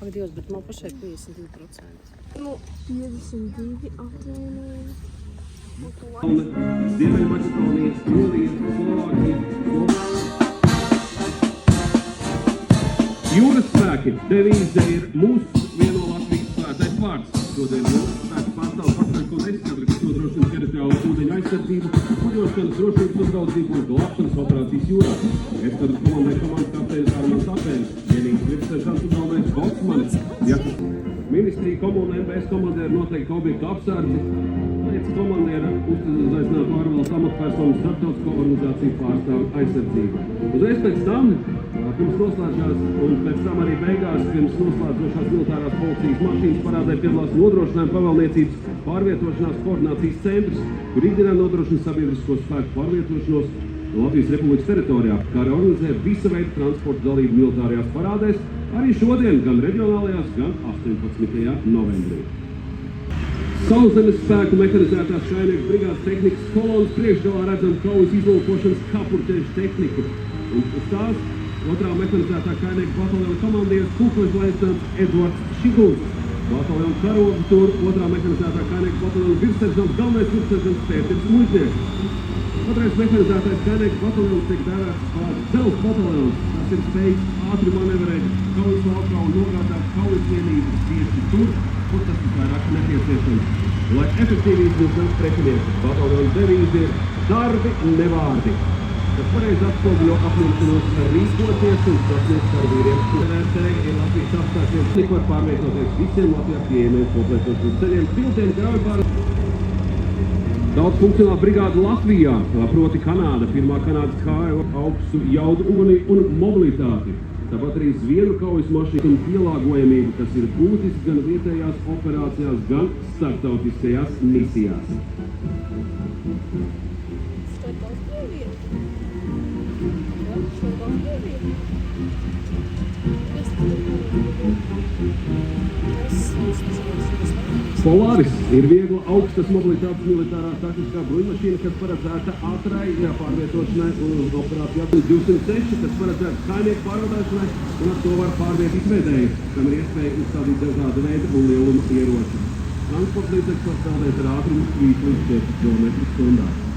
Ak, Dievs, bet man pašai 52%. Nu, 52 atvainojiet. Ziemeļmaķedonija, Polija, Slovākija, Jūras spēki devīze ir mūsu vieno Latvijas svētais vārds. Šodien jūras spēki pārstāv pašreizko eskadri, kas nodrošina teritoriālo ūdeņu aizsardzību, kuģošanas drošības uzraudzību un glābšanas operācijas jūrā. Eskadras komandai komandas kapteinis Armāns Apēns, vienīgs virsseržants un galvenais Boksmanis. Ministrija komuna MBS komandē ir noteikti objektu apsardzi. Lietas komandē ir uzaicinātu ārvalstu amatpersonu starptautisko organizāciju pārstāvu aizsardzību. Uzreiz pēc tam, pirms noslēdžās un pēc tam arī beigās, pirms noslēdzošās militārās policijas mašīnas parādē piedalās nodrošinājuma pavēlniecības pārvietošanās koordinācijas centrs, kur ikdienā nodrošina sabiedrisko spēku pārvietošanos Latvijas Republikas teritorijā, kā arī organizē visa veida transporta dalību militārajās parādēs, arī šodien gan reģionālajās, gan 18. novembrī. Sauszemes spēku mehanizētās kājnieku brigādes tehnikas kolonas priekšgalā redzam kaujas izlūkošanas kapurtežu tehniku. Un uz tās 2. mehanizētā kājnieku bataljona komandieris pulkveža leitnants Edvards Šiguls. Bataljona karogu tur 2. mehanizētā kājnieku bataljona virsseržants galvenais virsseržants Pēters Muļķnieks. 2. mehanizētais kājnieku bataljons tiek dēvēts par Dzels bataljons, kas ir spējīgs ātri manevrēt kaujas laukā un nogādāt kaujas vienības tieši tur, kur tas ir vairāk nepieciešams. Lai efektīvi iznīcināt pretinieku, bataljona devīze ir darbi, nevārdi, kas pareizi atspoguļo apņemšanos rīkoties un sasniegt karavīriem. Vērtēji ir Latvijas apstākļiem, tik var pārvietoties visiem Latvijā pieejamiem komplektēšanas ceļiem, tiltiem, graujpāras. Daudzfunkcionāla brigāde Latvijā, proti Kanāda, pirmā Kanādas kāja augstu jaudu uguni un mobilitāti. Tāpat arī zviedru kaujas mašīnu un pielāgojamību, kas ir būtiski gan vietējās operācijās, gan starptautiskajās misijās. Polaris ir viegla augstas mobilitātes militārā taktiskā bruņmašīna, kas paredzēta ātrai pārvietošanai un operācijā 206, kas paredzēta kājnieku pārvadāšanai, un ar to var pārvietīt vedēju, kam ir iespēja uzstādīt dažāda veida un lieluma ieroči. Transporta līdzeklis var strādāt ar ātrumu 3 līdz 4 km/h.